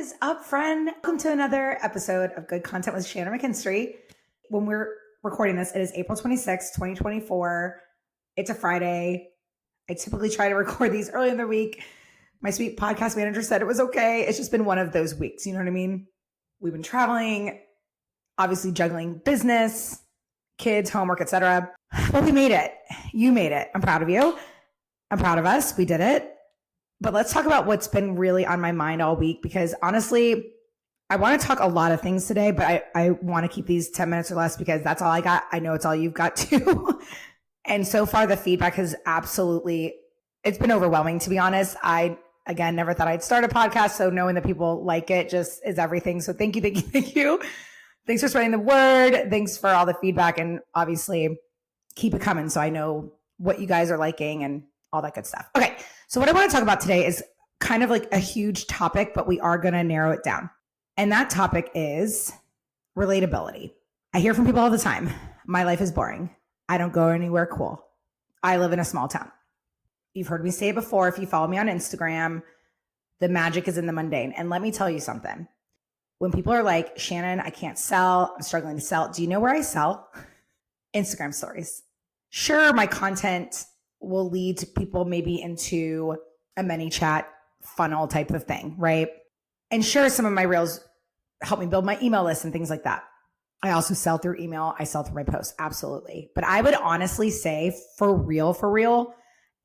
is up, friend? Welcome to another episode of Good Content with Shannon McKinstrie. When we're recording this, it is April 26, 2024. It's a Friday. I typically try to record these early in the week. My sweet podcast manager said it was okay. It's just been one of those weeks. You know what I mean? We've been traveling, obviously juggling business, kids, homework, etc. But we made it. You made it. I'm proud of you. I'm proud of us. We did it. But let's talk about what's been really on my mind all week, because honestly, I want to talk a lot of things today, but I want to keep these 10 minutes or less because that's all I got. I know it's all you've got too. And so far the feedback has it's been overwhelming, to be honest. I, again, never thought I'd start a podcast. So knowing that people like it just is everything. So thank you, thank you, thank you. Thanks for spreading the word. Thanks for all the feedback, and obviously keep it coming so I know what you guys are liking and all that good stuff. Okay. So what I want to talk about today is kind of like a huge topic, but we are going to narrow it down. And that topic is relatability. I hear from people all the time, my life is boring. I don't go anywhere cool. I live in a small town. You've heard me say it before. If you follow me on Instagram, the magic is in the mundane. And let me tell you something. When people are like, Shannon, I can't sell, I'm struggling to sell. Do you know where I sell? Instagram stories. Sure, my content will lead to people maybe into a ManyChat funnel type of thing, right? And sure, some of my reels help me build my email list and things like that. I also sell through email. I sell through my posts. Absolutely. But I would honestly say for real,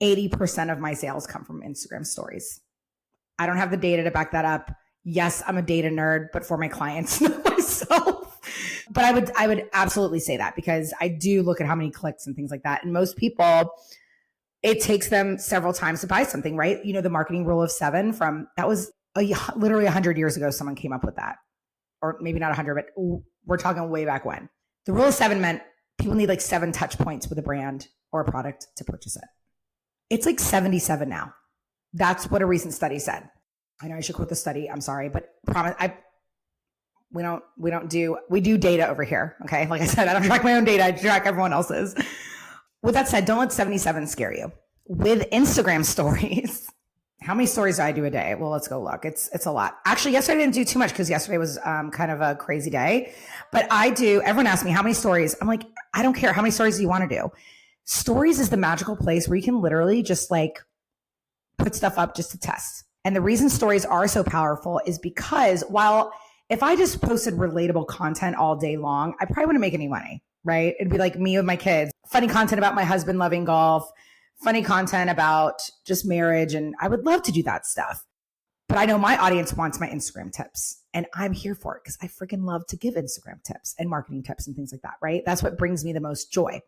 80% of my sales come from Instagram stories. I don't have the data to back that up. Yes, I'm a data nerd, but for my clients, not myself. But I would absolutely say that, because I do look at how many clicks and things like that. And most people, it takes them several times to buy something, right? You know, the marketing rule of 7 that was literally 100 years ago, someone came up with that. Or maybe not 100, but we're talking way back when. The rule of 7 meant people need like 7 touch points with a brand or a product to purchase it. It's like 77 now. That's what a recent study said. I know I should quote the study. I'm sorry, but we do data over here. Okay. Like I said, I don't track my own data. I track everyone else's. With that said, don't let 77 scare you. With Instagram stories, how many stories do I do a day? Well, let's go look. It's a lot. Actually, yesterday I didn't do too much because yesterday was kind of a crazy day. But everyone asks me how many stories. I'm like, I don't care. How many stories do you want to do? Stories is the magical place where you can literally just like put stuff up just to test. And the reason stories are so powerful is because if I just posted relatable content all day long, I probably wouldn't make any money, right? It'd be like me with my kids, funny content about my husband loving golf, funny content about just marriage. And I would love to do that stuff. But I know my audience wants my Instagram tips, and I'm here for it because I freaking love to give Instagram tips and marketing tips and things like that, right? That's what brings me the most joy.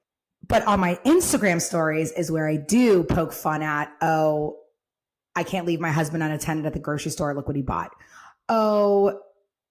But on my Instagram stories is where I do poke fun at, oh, I can't leave my husband unattended at the grocery store. Look what he bought. Oh,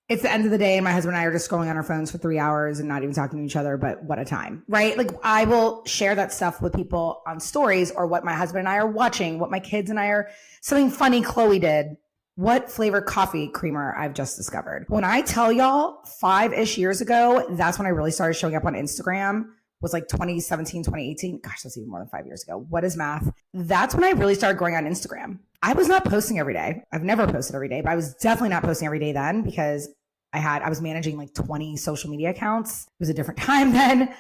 it's the end of the day and my husband and I are just scrolling on our phones for 3 hours and not even talking to each other, but what a time, right? Like I will share that stuff with people on stories, or what my husband and I are watching, what my kids and I are, something funny Chloe did, what flavor coffee creamer I've just discovered. When I tell y'all 5-ish years ago, that's when I really started showing up on Instagram, was like 2017, 2018. Gosh, that's even more than 5 years ago. What is math? That's when I really started growing on Instagram. I was not posting every day. I've never posted every day, but I was definitely not posting every day then, because I was managing like 20 social media accounts. It was a different time then.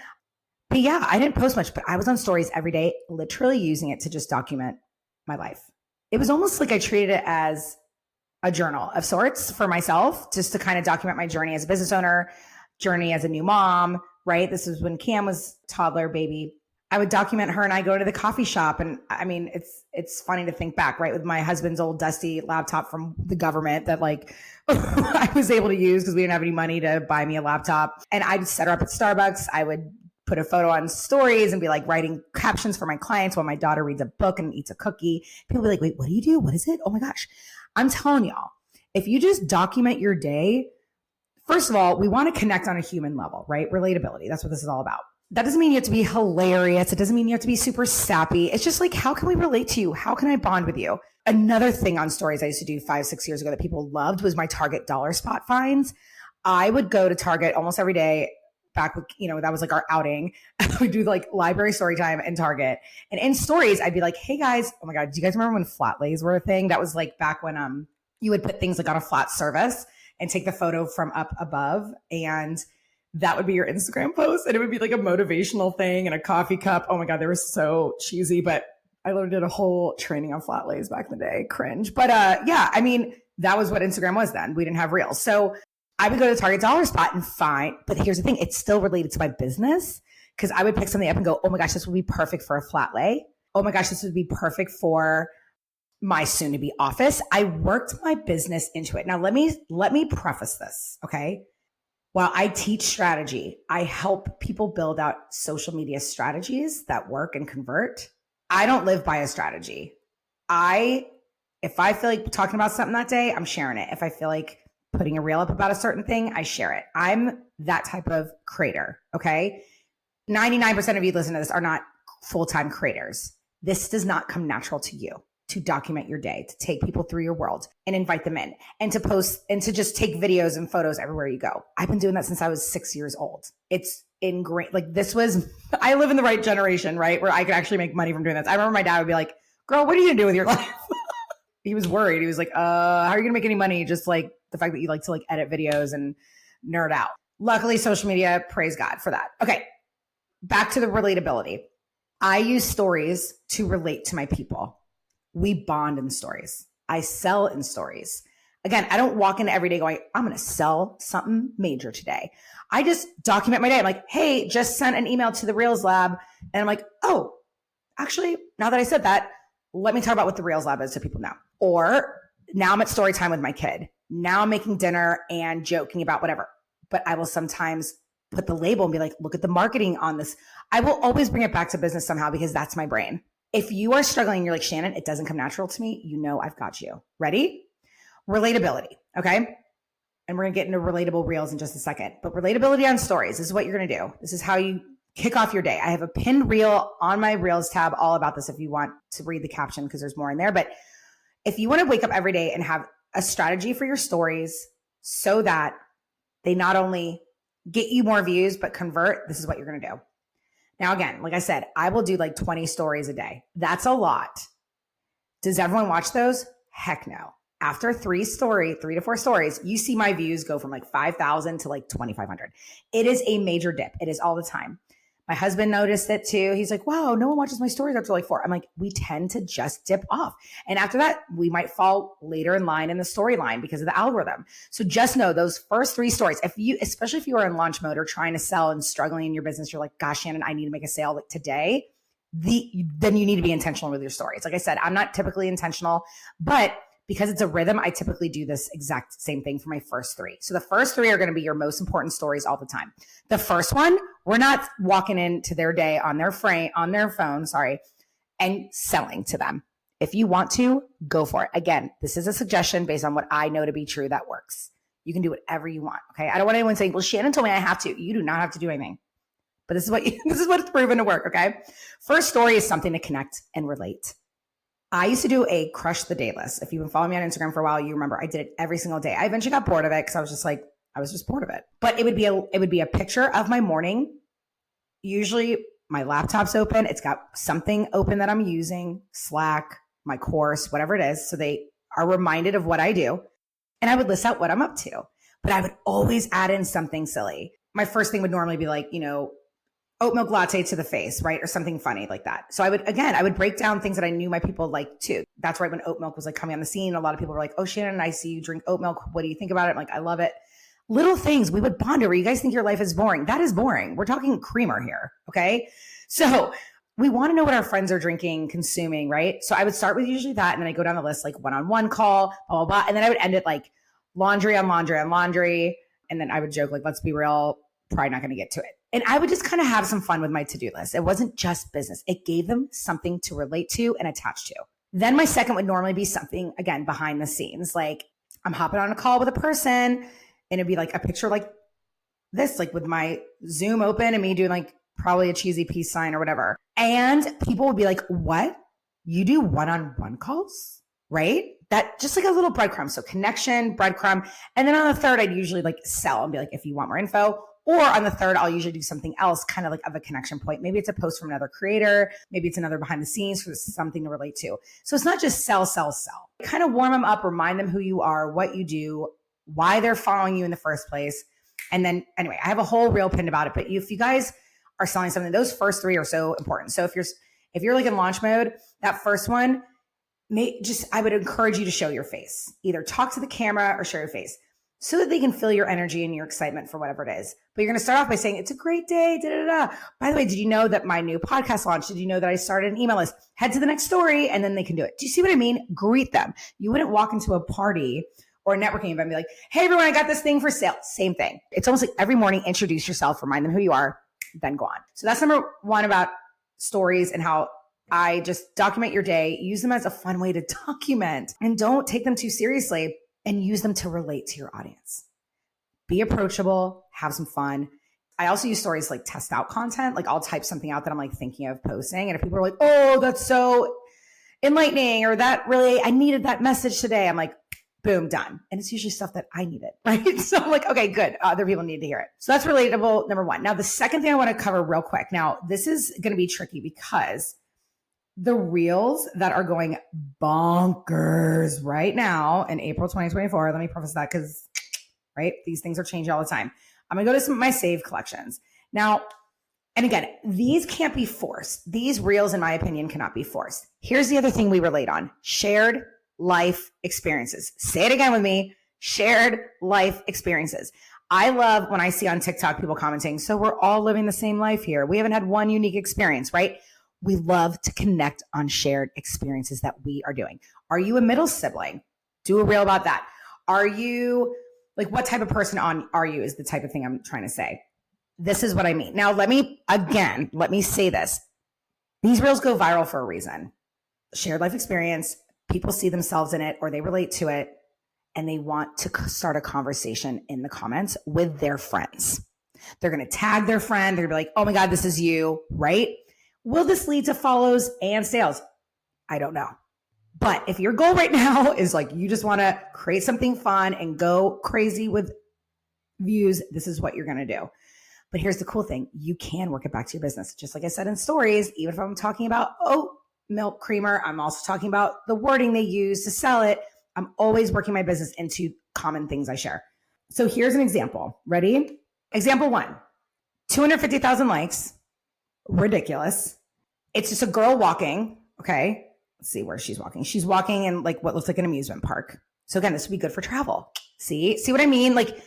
But yeah, I didn't post much, but I was on stories every day, literally using it to just document my life. It was almost like I treated it as a journal of sorts for myself, just to kind of document my journey as a business owner, journey as a new mom, right? This was when Cam was toddler baby. I would document her and I go to the coffee shop. And I mean, it's funny to think back, right? With my husband's old dusty laptop from the government that like I was able to use because we didn't have any money to buy me a laptop. And I'd set her up at Starbucks. I would put a photo on stories and be like writing captions for my clients while my daughter reads a book and eats a cookie. People be like, wait, what do you do? What is it? Oh my gosh. I'm telling y'all, if you just document your day, first of all, we want to connect on a human level, right? Relatability. That's what this is all about. That doesn't mean you have to be hilarious. It doesn't mean you have to be super sappy. It's just like, how can we relate to you? How can I bond with you? Another thing on stories I used to do 5-6 years ago that people loved was my Target dollar spot finds. I would go to Target almost every day back with, that was like our outing. We do like library story time and Target. And in stories, I'd be like, hey guys, oh my God, do you guys remember when flat lays were a thing? That was like back when you would put things like on a flat surface and take the photo from up above, and that would be your Instagram post. And it would be like a motivational thing and a coffee cup. Oh my God, they were so cheesy, but I literally did a whole training on flat lays back in the day. Cringe. But yeah, I mean, that was what Instagram was then. We didn't have Reels. So I would go to the Target dollar spot and find, but here's the thing, it's still related to my business, because I would pick something up and go, oh my gosh, this would be perfect for a flat lay. Oh my gosh, this would be perfect for my soon to be office. I worked my business into it. Now let me preface this, okay? While I teach strategy, I help people build out social media strategies that work and convert. I don't live by a strategy. If I feel like talking about something that day, I'm sharing it. If I feel like putting a reel up about a certain thing, I share it. I'm that type of creator, okay? 99% of you listening to this are not full-time creators. This does not come natural to you to document your day, to take people through your world and invite them in, and to post and to just take videos and photos everywhere you go. I've been doing that since I was 6 years old. It's ingrained. Like I live in the right generation, right? Where I could actually make money from doing this. I remember my dad would be like, girl, what are you gonna do with your life? He was worried. He was like, how are you gonna make any money? Just like the fact that you like to like edit videos and nerd out. Luckily, social media, praise God for that. Okay. Back to the relatability. I use stories to relate to my people. We bond in stories. I sell in stories. Again, I don't walk into every day going, I'm going to sell something major today. I just document my day. I'm like, hey, just sent an email to the Reels Lab. And I'm like, oh, actually, now that I said that, let me talk about what the Reels Lab is so people know. Or now I'm at story time with my kid. Now I'm making dinner and joking about whatever. But I will sometimes put the label and be like, look at the marketing on this. I will always bring it back to business somehow, because that's my brain. If you are struggling and you're like, Shannon, it doesn't come natural to me, you know I've got you. Ready? Relatability, okay? And we're going to get into relatable reels in just a second. But relatability on stories, this is what you're going to do. This is how you kick off your day. I have a pinned reel on my Reels tab all about this if you want to read the caption, because there's more in there. But if you want to wake up every day and have a strategy for your stories so that they not only get you more views, but convert, this is what you're going to do. Now, again, like I said, I will do like 20 stories a day. That's a lot. Does everyone watch those? Heck no. After 3 to 4 stories, you see my views go from like 5,000 to like 2,500. It is a major dip. It is all the time. My husband noticed it too. He's like, wow, no one watches my stories after like 4. I'm like, we tend to just dip off. And after that, we might fall later in line in the storyline because of the algorithm. So just know those first 3 stories, especially if you are in launch mode or trying to sell and struggling in your business, you're like, gosh, Shannon, I need to make a sale like today. Then you need to be intentional with your stories. Like I said, I'm not typically intentional, but because it's a rhythm, I typically do this exact same thing for my first 3. So the first 3 are going to be your most important stories all the time. The first one, we're not walking into their day on their phone, and selling to them. If you want to, go for it. Again, this is a suggestion based on what I know to be true that works. You can do whatever you want. Okay. I don't want anyone saying, well, Shannon told me I have to. You do not have to do anything. But this is what's proven to work. Okay. First story is something to connect and relate. I used to do a crush the day list. If you've been following me on Instagram for a while, you remember I did it every single day. I eventually got bored of it because I was just bored of it. But it would be a picture of my morning. Usually my laptop's open. It's got something open that I'm using, Slack, my course, whatever it is. So they are reminded of what I do. And I would list out what I'm up to. But I would always add in something silly. My first thing would normally be like, oat milk latte to the face, right? Or something funny like that. So I would break down things that I knew my people liked too. That's right when oat milk was like coming on the scene. A lot of people were like, oh, Shannon, I see you drink oat milk. What do you think about it? I'm like, I love it. Little things we would bond over. You guys think your life is boring. That is boring. We're talking creamer here. Okay. So we want to know what our friends are drinking, consuming, right? So I would start with usually that. And then I go down the list, like one-on-one call, blah, blah, blah. And then I would end it like laundry on laundry on laundry. And then I would joke, like, let's be real, probably not going to get to it. And I would just kind of have some fun with my to-do list. It wasn't just business. It gave them something to relate to and attach to. Then my second would normally be something, again, behind the scenes. Like I'm hopping on a call with a person and it'd be like a picture like this, like with my Zoom open and me doing like probably a cheesy peace sign or whatever. And people would be like, what? You do one-on-one calls, right? That just like a little breadcrumb. So connection, breadcrumb. And then on the third, I'd usually like sell and be like, if you want more info, Or on the third, I'll usually do something else, kind of like of a connection point. Maybe it's a post from another creator. Maybe it's another behind the scenes for something to relate to. So it's not just sell, sell, sell. Kind of warm them up, remind them who you are, what you do, why they're following you in the first place. And then anyway, I have a whole reel pinned about it. But if you guys are selling something, those first three are so important. So if you're like in launch mode, that first one, I would encourage you to show your face. Either talk to the camera or show your face so that they can feel your energy and your excitement for whatever it is. But you're going to start off by saying, it's a great day, da, da, da. By the way, did you know that my new podcast launched? Did you know that I started an email list? Head to the next story and then they can do it. Do you see what I mean? Greet them. You wouldn't walk into a party or a networking event and be like, hey, everyone, I got this thing for sale. Same thing. It's almost like every morning, introduce yourself, remind them who you are, then go on. So that's number one about stories and how I just document your day, use them as a fun way to document, and don't take them too seriously, and use them to relate to your audience. Be approachable, have some fun. I also use stories like test out content. Like I'll type something out that I'm like thinking of posting. And if people are like, oh, that's so enlightening, or that really, I needed that message today. I'm like, boom, done. And it's usually stuff that I needed, right? So I'm like, okay, good. Other people need to hear it. So that's relatable, number one. Now, the second thing I want to cover real quick. Now, this is going to be tricky because the reels that are going bonkers right now in April 2024, let me preface that because, right, these things are changing all the time. I'm going to go to some of my saved collections. Now, and again, these can't be forced. These reels, in my opinion, cannot be forced. Here's the other thing we relate on: shared life experiences. Say it again with me: shared life experiences. I love when I see on TikTok people commenting, so we're all living the same life here. We haven't had one unique experience, right? We love to connect on shared experiences that we are doing. Are you a middle sibling? Do a reel about that. Are you, like, what type of person are you is the type of thing I'm trying to say. This is what I mean. Now, let me say this. These reels go viral for a reason. Shared life experience, people see themselves in it or they relate to it, and they want to start a conversation in the comments with their friends. They're going to tag their friend. They're going to be like, oh my God, this is you, right? Will this lead to follows and sales? I don't know. But if your goal right now is like, you just want to create something fun and go crazy with views, this is what you're going to do. But here's the cool thing. You can work it back to your business. Just like I said in stories, even if I'm talking about oat milk creamer, I'm also talking about the wording they use to sell it. I'm always working my business into common things I share. So here's an example. Ready? Example one, 250,000 likes. Ridiculous. It's just a girl walking. Okay. Let's see where she's walking. She's walking in like what looks like an amusement park. So again, this would be good for travel. See what I mean? Like,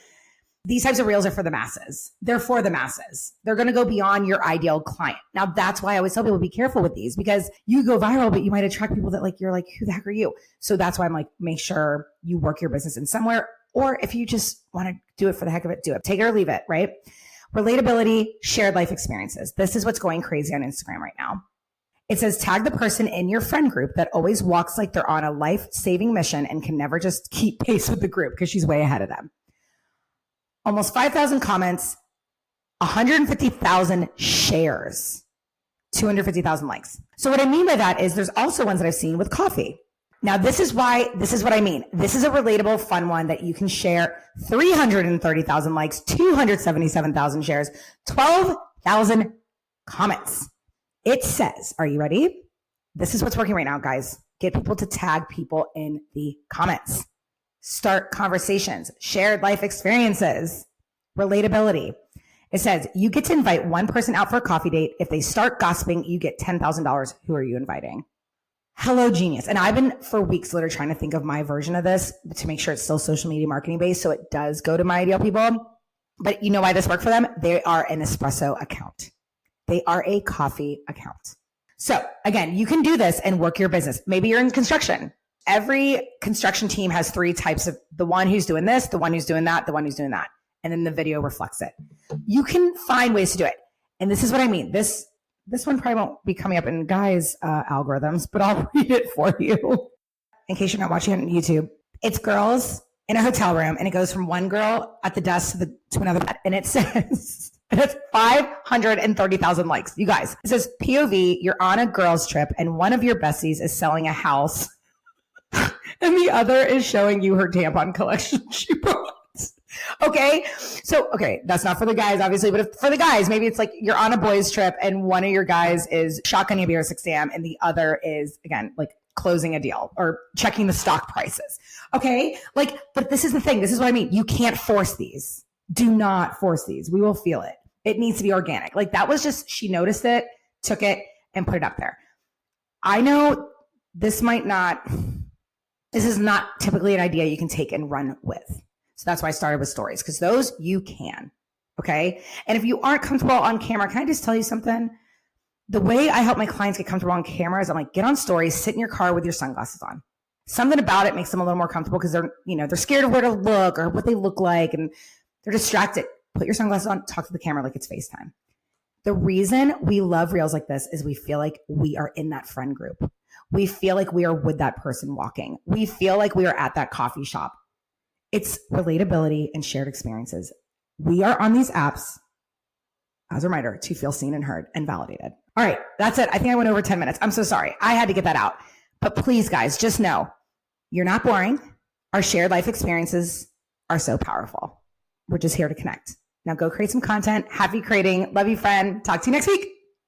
these types of reels are for the masses. They're for the masses. They're going to go beyond your ideal client. Now, that's why I always tell people be careful with these, because you go viral, but you might attract people that like, you're like, who the heck are you? So that's why I'm like, make sure you work your business in somewhere. Or if you just want to do it for the heck of it, do it. Take it or leave it, right? Relatability, shared life experiences. This is what's going crazy on Instagram right now. It says, tag the person in your friend group that always walks like they're on a life-saving mission and can never just keep pace with the group because she's way ahead of them. Almost 5,000 comments, 150,000 shares, 250,000 likes. So what I mean by that is there's also ones that I've seen with coffee. Now, this is what I mean. This is a relatable, fun one that you can share. 330,000 likes, 277,000 shares, 12,000 comments. It says, are you ready? This is what's working right now, guys. Get people to tag people in the comments. Start conversations, shared life experiences, relatability. It says you get to invite one person out for a coffee date. If they start gossiping, you get $10,000. Who are you inviting? Hello, genius. And I've been for weeks literally trying to think of my version of this to make sure it's still social media marketing based. So it does go to my ideal people. But you know why this worked for them? They are an espresso account. They are a coffee account. So again, you can do this and work your business. Maybe you're in construction. Every construction team has three types of the one who's doing this, the one who's doing that, the one who's doing that. And then the video reflects it. You can find ways to do it. And this is what I mean. This one probably won't be coming up in Guy's algorithms, but I'll read it for you in case you're not watching it on YouTube. It's girls in a hotel room, and it goes from one girl at the desk to another bed. And it says, it's 530,000 likes. You guys, it says POV, you're on a girls trip and one of your besties is selling a house and the other is showing you her tampon collection she brought. Okay. So, okay, that's not for the guys, obviously, but for the guys, maybe it's like you're on a boys trip and one of your guys is shotgunning a beer at 6 a.m. and the other is, again, like closing a deal or checking the stock prices. Okay. Like, but this is the thing. This is what I mean. You can't force these. Do not force these. We will feel it. It needs to be organic. Like that was just, she noticed it, took it and put it up there. I know this is not typically an idea you can take and run with. So that's why I started with stories, because those you can. Okay. And if you aren't comfortable on camera, can I just tell you something? The way I help my clients get comfortable on camera is I'm like, get on stories, sit in your car with your sunglasses on. Something about it makes them a little more comfortable because they're scared of where to look or what they look like and they're distracted. Put your sunglasses on, talk to the camera like it's FaceTime. The reason we love reels like this is we feel like we are in that friend group. We feel like we are with that person walking. We feel like we are at that coffee shop. It's relatability and shared experiences. We are on these apps, as a reminder, to feel seen and heard and validated. All right, that's it. I think I went over 10 minutes. I'm so sorry. I had to get that out. But please, guys, just know you're not boring. Our shared life experiences are so powerful. We're just here to connect. Now go create some content. Happy creating. Love you, friend. Talk to you next week.